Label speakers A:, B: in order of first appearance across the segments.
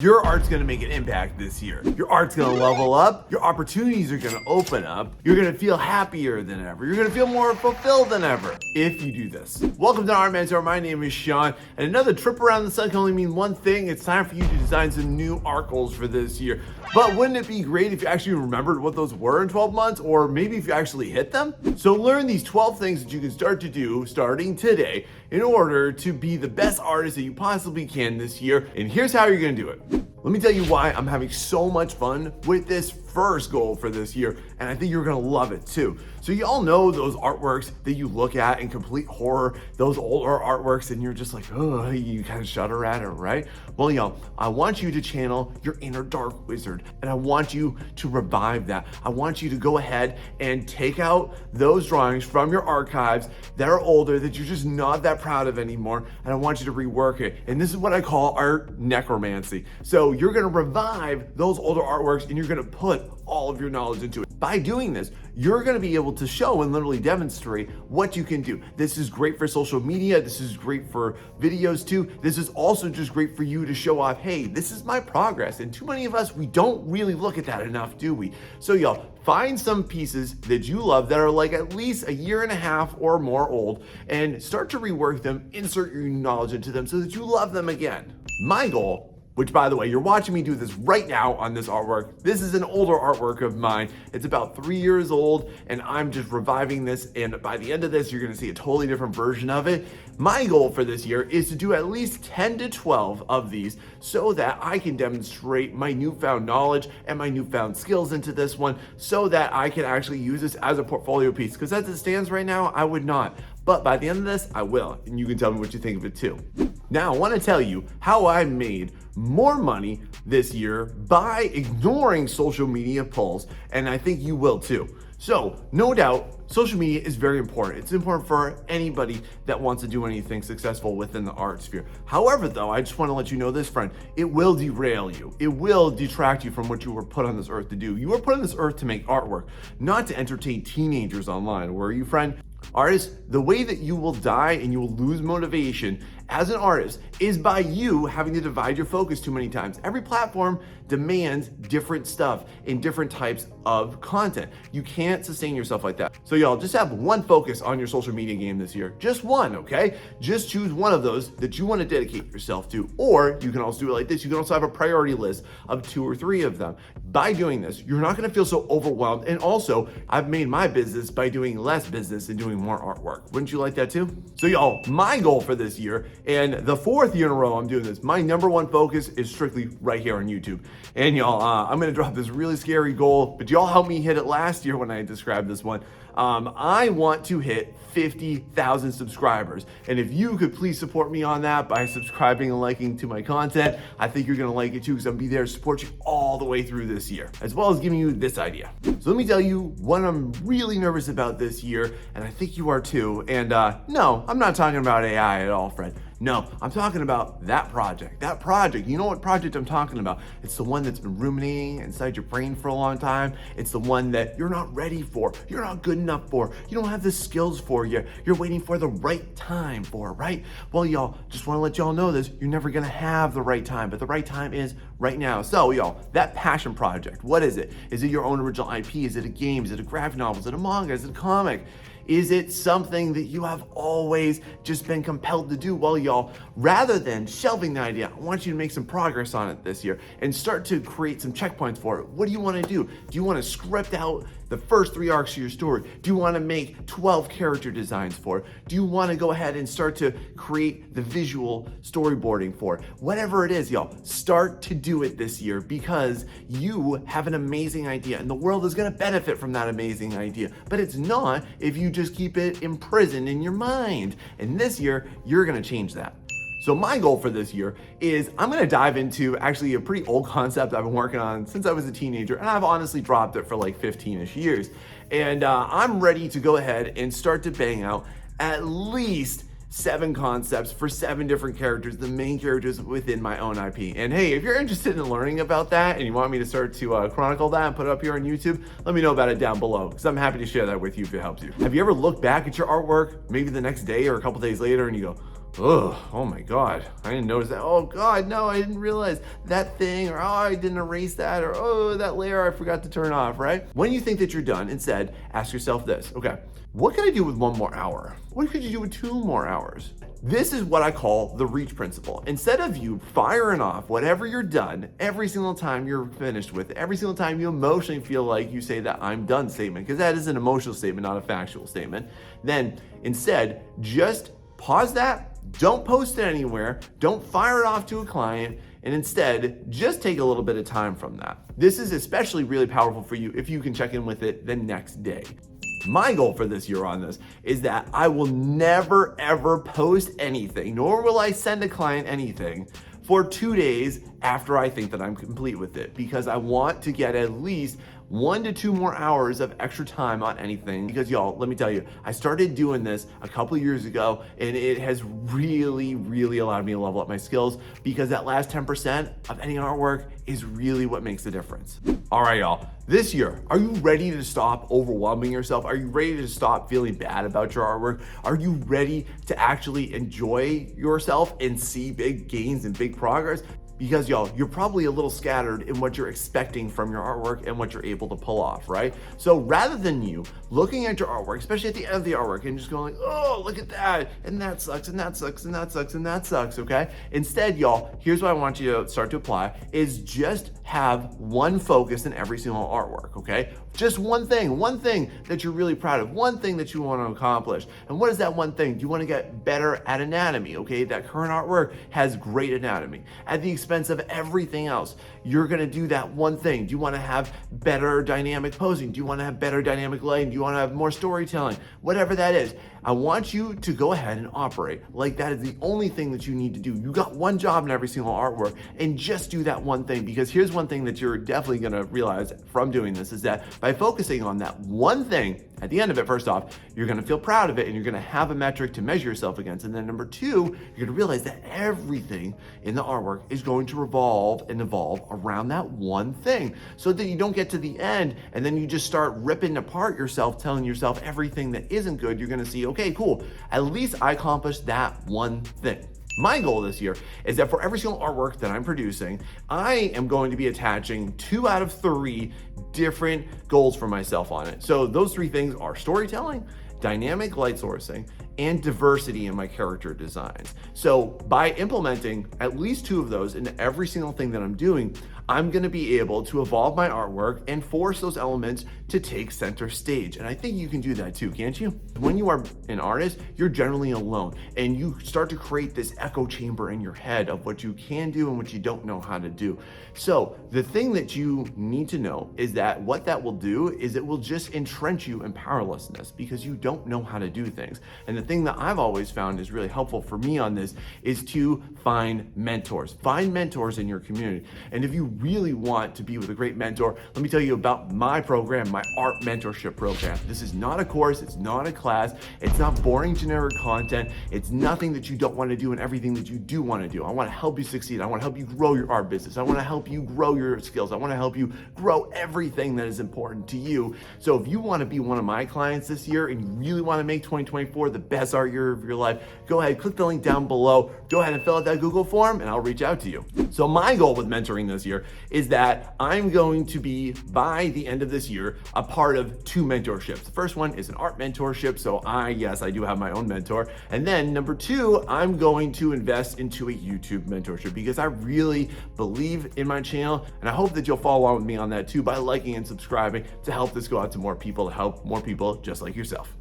A: Your art's gonna make an impact this year. Your art's gonna level up, your opportunities are gonna open up, you're gonna feel happier than ever, you're gonna feel more fulfilled than ever if you do this. Welcome to Art Mentor, my name is Sean, and another trip around the sun can only mean one thing: it's time for you to design some new art goals for this year. But wouldn't it be great if you actually remembered what those were in 12 months, or maybe if you actually hit them? So learn these 12 things that you can start to do starting today in order to be the best artist that you possibly can this year, and here's how you're gonna do it. Let me tell you why I'm having so much fun with this first goal for this year, and I think you're gonna love it too. So you all know those artworks that you look at in complete horror, those older artworks, and you're just like, oh, you kind of shudder at it, right? Well, y'all, I want you to channel your inner dark wizard, and I want you to revive that. I want you to go ahead and take out those drawings from your archives that are older, that you're just not that proud of anymore, and I want you to rework it. And this is what I call art necromancy. So you're gonna revive those older artworks, and you're gonna put all of your knowledge into it. By doing this, you're gonna be able to show and literally demonstrate what you can do. This is great for social media. This is great for videos too. This is also just great for you to show off, hey, this is my progress. And too many of us, we don't really look at that enough, do we? So y'all, find some pieces that you love that are like at least a year and a half or more old, and start to rework them, insert your knowledge into them so that you love them again. My goal, which, by the way, you're watching me do this right now on this artwork. This is an older artwork of mine. It's about 3 years old, and I'm just reviving this, and by the end of this, you're gonna see a totally different version of it. My goal for this year is to do at least 10 to 12 of these so that I can demonstrate my newfound knowledge and my newfound skills into this one, so that I can actually use this as a portfolio piece, because as it stands right now, I would not. But by the end of this, I will, and you can tell me what you think of it too. Now, I wanna tell you how I made more money this year by ignoring social media polls, and I think you will too. So, no doubt, social media is very important. It's important for anybody that wants to do anything successful within the art sphere. However, though, I just want to let you know this, friend, it will derail you. It will detract you from what you were put on this earth to do. You were put on this earth to make artwork, not to entertain teenagers online, were you, friend? Artists, the way that you will die and you will lose motivation as an artist is by you having to divide your focus too many times. Every platform demands different stuff in different types of content. You can't sustain yourself like that. So y'all, just have one focus on your social media game this year. Just one, okay? Just choose one of those that you want to dedicate yourself to. Or you can also do it like this. You can also have a priority list of 2 or 3 of them. By doing this, you're not going to feel so overwhelmed. And also, I've made my business by doing less business and doing more artwork. Wouldn't you like that too? So y'all, my goal for this year, and the 4th year in a row I'm doing this, my number one focus is strictly right here on YouTube. And y'all, I'm gonna drop this really scary goal, but y'all helped me hit it last year when I described this one. I want to hit 50,000 subscribers. And if you could please support me on that by subscribing and liking to my content, I think you're gonna like it too, because I'm gonna be there to support you all the way through this year, as well as giving you this idea. So let me tell you what I'm really nervous about this year, and I think you are too. And no, I'm not talking about AI at all, Fred. No, I'm talking about that project. That project, you know what project I'm talking about? It's the one that's been ruminating inside your brain for a long time. It's the one that you're not ready for, you're not good enough for, you don't have the skills for yet. You're waiting for the right time for, right? Well, y'all, just wanna let y'all know this, you're never gonna have the right time, but the right time is right now. So y'all, that passion project, what is it? Is it your own original IP? Is it a game? Is it a graphic novel? Is it a manga? Is it a comic? Is it something that you have always just been compelled to do? Well, y'all, rather than shelving the idea, I want you to make some progress on it this year and start to create some checkpoints for it. What do you want to do? Do you want to script out the first 3 arcs of your story? Do you want to make 12 character designs for it? Do you want to go ahead and start to create the visual storyboarding for it? Whatever it is, y'all, start to do it this year, because you have an amazing idea and the world is going to benefit from that amazing idea. But it's not if you just keep it imprisoned in your mind. And this year, you're going to change that. So my goal for this year is I'm gonna dive into actually a pretty old concept I've been working on since I was a teenager, and I've honestly dropped it for like 15-ish years. And I'm ready to go ahead and start to bang out at least 7 concepts for 7 different characters, the main characters within my own IP. And hey, if you're interested in learning about that and you want me to start to chronicle that and put it up here on YouTube, let me know about it down below, because I'm happy to share that with you if it helps you. Have you ever looked back at your artwork, maybe the next day or a couple days later, and you go, Oh my God, I didn't notice that. Oh God, no, I didn't realize that thing, or oh, I didn't erase that, or oh, that layer I forgot to turn off, right? When you think that you're done, instead, ask yourself this, okay, what can I do with 1 more hour? What could you do with 2 more hours? This is what I call the reach principle. Instead of you firing off whatever you're done every single time you're finished with it, every single time you emotionally feel like you say that I'm done statement, because that is an emotional statement, not a factual statement, then instead just pause that, don't post it anywhere, don't fire it off to a client, and instead just take a little bit of time from that. This is especially really powerful for you if you can check in with it the next day. My goal for this year on this is that I will never ever post anything, nor will I send a client anything for 2 days after I think that I'm complete with it, because I want to get at least 1 to 2 more hours of extra time on anything. Because y'all, let me tell you, I started doing this a couple of years ago, and it has really allowed me to level up my skills, because that last 10% of any artwork is really what makes the difference. All right, y'all, this year, are you ready to stop overwhelming yourself? Are you ready to stop feeling bad about your artwork? Are you ready to actually enjoy yourself and see big gains and big progress? Because y'all, you're probably a little scattered in what you're expecting from your artwork and what you're able to pull off, right? So rather than you looking at your artwork, especially at the end of the artwork, and just going like, oh, look at that, and that sucks, and that sucks, and that sucks, and that sucks, okay? Instead, y'all, here's what I want you to start to apply, is just have one focus in every single artwork, okay? Just one thing that you're really proud of, one thing that you want to accomplish. And what is that one thing? Do you want to get better at anatomy, okay? That current artwork has great anatomy. At the expense of everything else, you're going to do that one thing. Do you want to have better dynamic posing? Do you want to have better dynamic lighting? Do you want to have more storytelling? Whatever that is, I want you to go ahead and operate like that is the only thing that you need to do. You got one job in every single artwork, and just do that one thing, because here's one thing that you're definitely going to realize from doing this is that by focusing on that one thing, at the end of it, first off, you're going to feel proud of it, and you're going to have a metric to measure yourself against. And then number two, you're going to realize that everything in the artwork is going to revolve and evolve around that one thing, so that you don't get to the end and then you just start ripping apart yourself, telling yourself everything that isn't good. You're going to see, okay, cool, at least I accomplished that one thing. My goal this year is that for every single artwork that I'm producing, I am going to be attaching 2 out of 3 different goals for myself on it. So those 3 things are storytelling, dynamic light sourcing, and diversity in my character designs. So by implementing at least 2 of those into every single thing that I'm doing, I'm gonna be able to evolve my artwork and force those elements to take center stage. And I think you can do that too, can't you? When you are an artist, you're generally alone, and you start to create this echo chamber in your head of what you can do and what you don't know how to do. So the thing that you need to know is that what that will do is it will just entrench you in powerlessness, because you don't know how to do things. And the thing that I've always found is really helpful for me on this is to find mentors. Find mentors in your community. And if you really want to be with a great mentor, let me tell you about my program, my Art Mentorship program. This is not a course, it's not a class, it's not boring generic content, it's nothing that you don't want to do and everything that you do want to do. I want to help you succeed. I want to help you grow your art business. I want to help you grow your skills. I want to help you grow everything that is important to you. So if you want to be one of my clients this year and you really want to make 2024 the best art year of your life, go ahead, click the link down below, go ahead and fill out that Google form, and I'll reach out to you. So my goal with mentoring this year is that I'm going to be, by the end of this year, a part of 2 mentorships. The first one is an art mentorship, so I do have my own mentor. And then number 2, I'm going to invest into a YouTube mentorship, because I really believe in my channel, and I hope that you'll follow along with me on that too by liking and subscribing to help this go out to more people, to help more people just like yourself.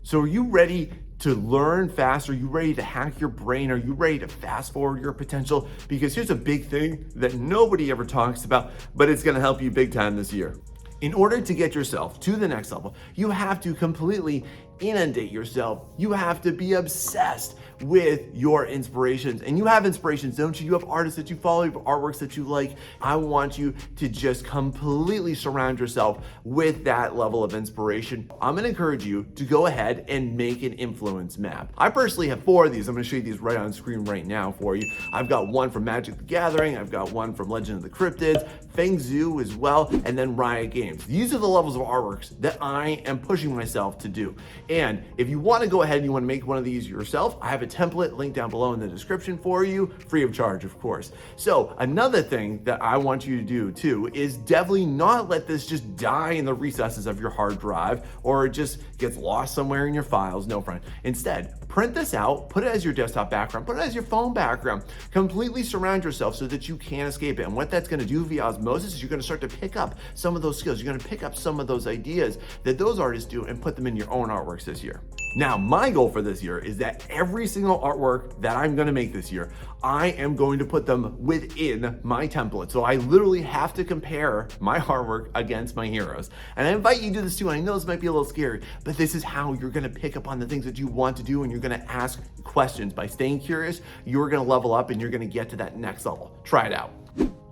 A: So are you ready to learn fast? Are you ready to hack your brain? Are you ready to fast forward your potential? Because here's a big thing that nobody ever talks about, but it's gonna help you big time this year. In order to get yourself to the next level, you have to completely inundate yourself. You have to be obsessed with your inspirations. And you have inspirations, don't you? You have artists that you follow, you have artworks that you like. I want you to just completely surround yourself with that level of inspiration. I'm gonna encourage you to go ahead and make an influence map. I personally have 4 of these. I'm gonna show you these right on screen right now for you. I've got one from Magic the Gathering, I've got one from Legend of the Cryptids, Feng Zhu as well, and then Riot Games. These are the levels of artworks that I am pushing myself to do. And if you want to go ahead and you want to make one of these yourself, I have a template linked down below in the description for you, free of charge, of course. So another thing that I want you to do too is definitely not let this just die in the recesses of your hard drive or it just gets lost somewhere in your files. No, friend. Instead, print this out, put it as your desktop background, put it as your phone background, completely surround yourself so that you can't escape it. And what that's gonna do via osmosis is you're gonna start to pick up some of those skills. You're gonna pick up some of those ideas that those artists do and put them in your own artworks this year. Now, my goal for this year is that every single artwork that I'm gonna make this year, I am going to put them within my template. So I literally have to compare my artwork against my heroes. And I invite you to do this too. I know this might be a little scary, but this is how you're gonna pick up on the things that you want to do and you're gonna ask questions. By staying curious, you're gonna level up and you're gonna get to that next level. Try it out.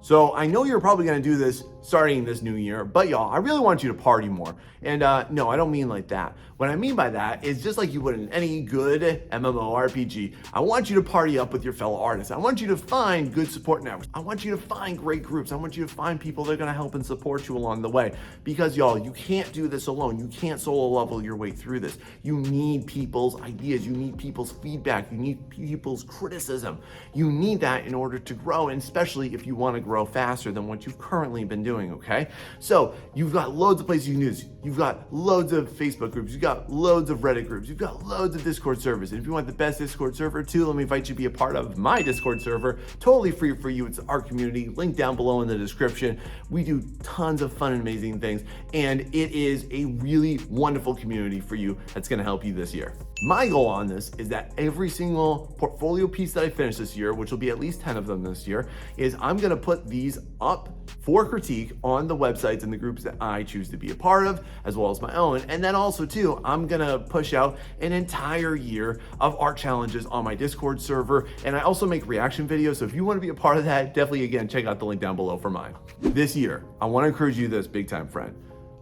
A: So I know you're probably gonna do this starting this new year, but y'all, I really want you to party more. And no, I don't mean like that. What I mean by that is just like you would in any good MMORPG, I want you to party up with your fellow artists. I want you to find good support networks. I want you to find great groups. I want you to find people that are gonna help and support you along the way. Because y'all, you can't do this alone. You can't solo level your way through this. You need people's ideas. You need people's feedback. You need people's criticism. You need that in order to grow, and especially if you wanna grow faster than what you've currently been doing, okay? So you've got loads of places you can do this. You've got loads of Facebook groups. You've got loads of Reddit groups. You've got loads of Discord servers. And if you want the best Discord server too, let me invite you to be a part of my Discord server. Totally free for you. It's our community. Link down below in the description. We do tons of fun and amazing things. And it is a really wonderful community for you that's gonna help you this year. My goal on this is that every single portfolio piece that I finish this year, which will be at least 10 of them this year, is I'm gonna put these up for critique on the websites and the groups that I choose to be a part of, as well as my own. And then also too, I'm gonna push out an entire year of art challenges on my Discord server. And I also make reaction videos. So if you wanna be a part of that, definitely again, check out the link down below for mine. This year, I wanna encourage you this big time, friend.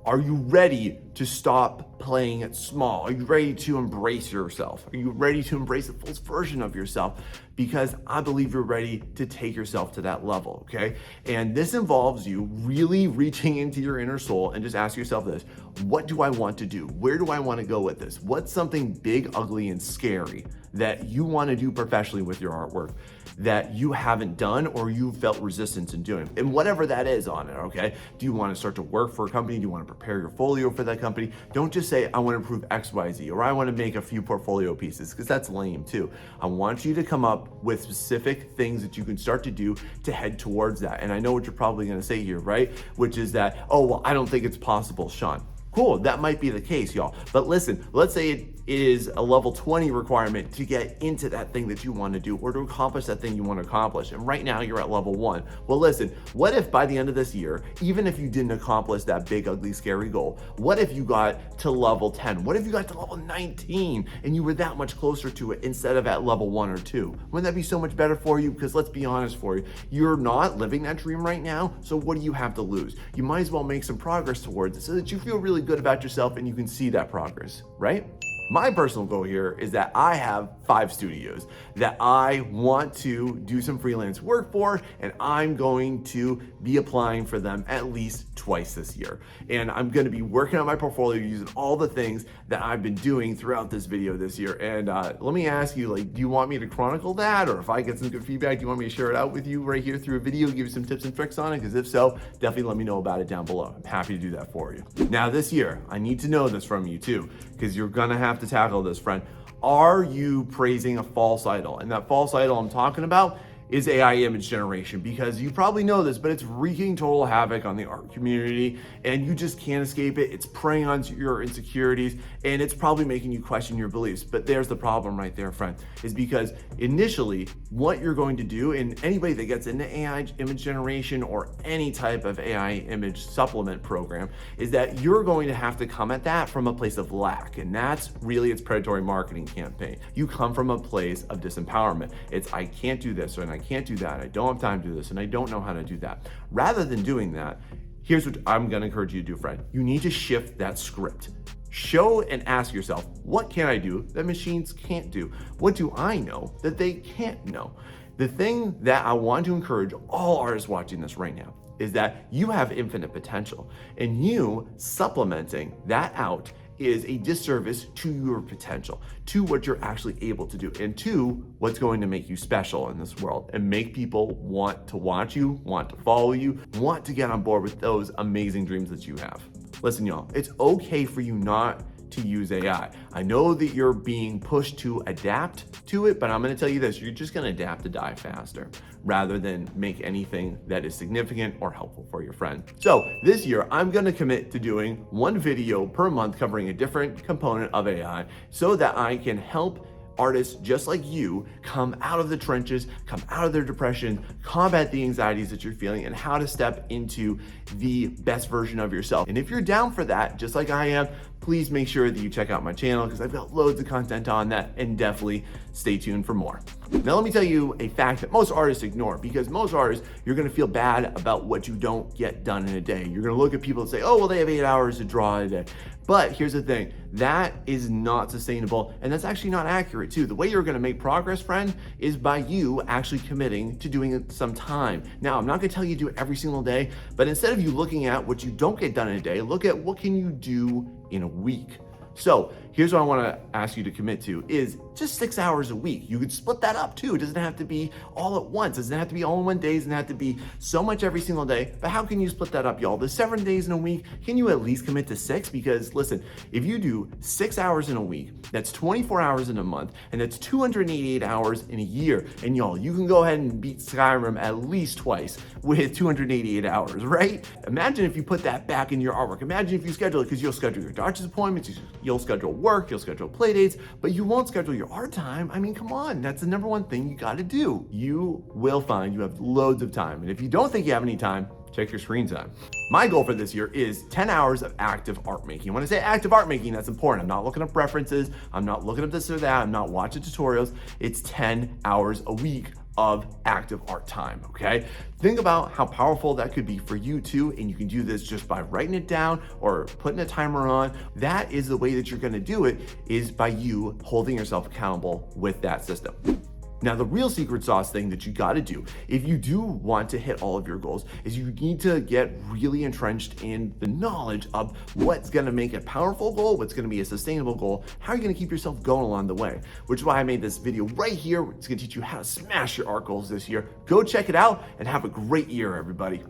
A: Are you ready to stop playing it small? Are you ready to embrace yourself? Are you ready to embrace the fullest version of yourself? Because I believe you're ready to take yourself to that level, okay? And this involves you really reaching into your inner soul and just ask yourself this: what do I want to do? Where do I want to go with this? What's something big, ugly, and scary that you want to do professionally with your artwork that you haven't done or you felt resistance in doing? And whatever that is on it, okay? Do you want to start to work for a company? Do you want to prepare your folio for that company? Don't just say, I want to improve X, Y, Z, or I want to make a few portfolio pieces, because that's lame too. I want you to come up with specific things that you can start to do to head towards that. And I know what you're probably going to say here, right? Which is that, oh, well, I don't think it's possible, Sean. Cool, that might be the case, y'all. But listen, let's say it is a level 20 requirement to get into that thing that you want to do or to accomplish that thing you want to accomplish. And right now you're at level 1. Well, listen, what if by the end of this year, even if you didn't accomplish that big, ugly, scary goal, what if you got to level 10? What if you got to level 19 and you were that much closer to it instead of at level 1 or 2? Wouldn't that be so much better for you? Because let's be honest for you, you're not living that dream right now. So what do you have to lose? You might as well make some progress towards it so that you feel really good about yourself and you can see that progress, right? My personal goal here is that I have 5 studios that I want to do some freelance work for, and I'm going to be applying for them at least twice this year. And I'm going to be working on my portfolio using all the things that I've been doing throughout this video this year. And let me ask you, like, do you want me to chronicle that? Or if I get some good feedback, do you want me to share it out with you right here through a video, give you some tips and tricks on it? Because if so, definitely let me know about it down below. I'm happy to do that for you. Now this year, I need to know this from you too, because you're gonna have to tackle this, friend. Are you praising a false idol? And that false idol I'm talking about is AI image generation, because you probably know this, but it's wreaking total havoc on the art community and you just can't escape it. It's preying on your insecurities and it's probably making you question your beliefs. But there's the problem right there, friend, is because initially what you're going to do, and anybody that gets into AI image generation or any type of AI image supplement program, is that you're going to have to come at that from a place of lack. And that's really its predatory marketing campaign. You come from a place of disempowerment. It's, I can't do this, and I can't do that. I don't have time to do this, and I don't know how to do that. Rather than doing that, here's what I'm gonna encourage you to do, friend. You need to shift that script. Show and ask yourself, what can I do that machines can't do? What do I know that they can't know? The thing that I want to encourage all artists watching this right now is that you have infinite potential, and you supplementing that out is a disservice to your potential, to what you're actually able to do, and to what's going to make you special in this world and make people want to watch you, want to follow you, want to get on board with those amazing dreams that you have. Listen, y'all, it's okay for you not to use AI. I know that you're being pushed to adapt to it, but I'm gonna tell you this, you're just gonna adapt to die faster rather than make anything that is significant or helpful for your friend. So this year, I'm gonna commit to doing one video per month covering a different component of AI so that I can help artists just like you come out of the trenches, come out of their depression, combat the anxieties that you're feeling, and how to step into the best version of yourself. And if you're down for that, just like I am, please make sure that you check out my channel because I've got loads of content on that, and definitely stay tuned for more. Now let me tell you a fact that most artists ignore, because most artists, you're gonna feel bad about what you don't get done in a day. You're gonna look at people and say, oh, well, they have 8 hours to draw a day. But here's the thing, that is not sustainable, and that's actually not accurate too. The way you're gonna make progress, friend, is by you actually committing to doing it some time. Now, I'm not gonna tell you to do it every single day, but instead of you looking at what you don't get done in a day, look at what can you do in a week. So here's what I want to ask you to commit to is just 6 hours a week. You could split that up too. It doesn't have to be all at once. It doesn't have to be all in one day. It doesn't have to be so much every single day. But how can you split that up, y'all? There's 7 days in a week. Can you at least commit to 6? Because listen, if you do 6 hours in a week, that's 24 hours in a month, and that's 288 hours in a year. And y'all, you can go ahead and beat Skyrim at least twice with 288 hours, right? Imagine if you put that back in your artwork. Imagine if you schedule it, because you'll schedule your doctor's appointments, you'll schedule work, you'll schedule play dates, but you won't schedule your art time. I mean, come on, that's the number one thing you gotta do. You will find you have loads of time. And if you don't think you have any time, check your screen time. My goal for this year is 10 hours of active art making. When I say active art making, that's important. I'm not looking up references. I'm not looking up this or that. I'm not watching tutorials. It's 10 hours a week of active art time, okay? Think about how powerful that could be for you too, and you can do this just by writing it down or putting a timer on. That is the way that you're gonna do it, is by you holding yourself accountable with that system. Now, the real secret sauce thing that you gotta do, if you do want to hit all of your goals, is you need to get really entrenched in the knowledge of what's gonna make a powerful goal, what's gonna be a sustainable goal, how are you gonna keep yourself going along the way, which is why I made this video right here. It's gonna teach you how to smash your art goals this year. Go check it out and have a great year, everybody.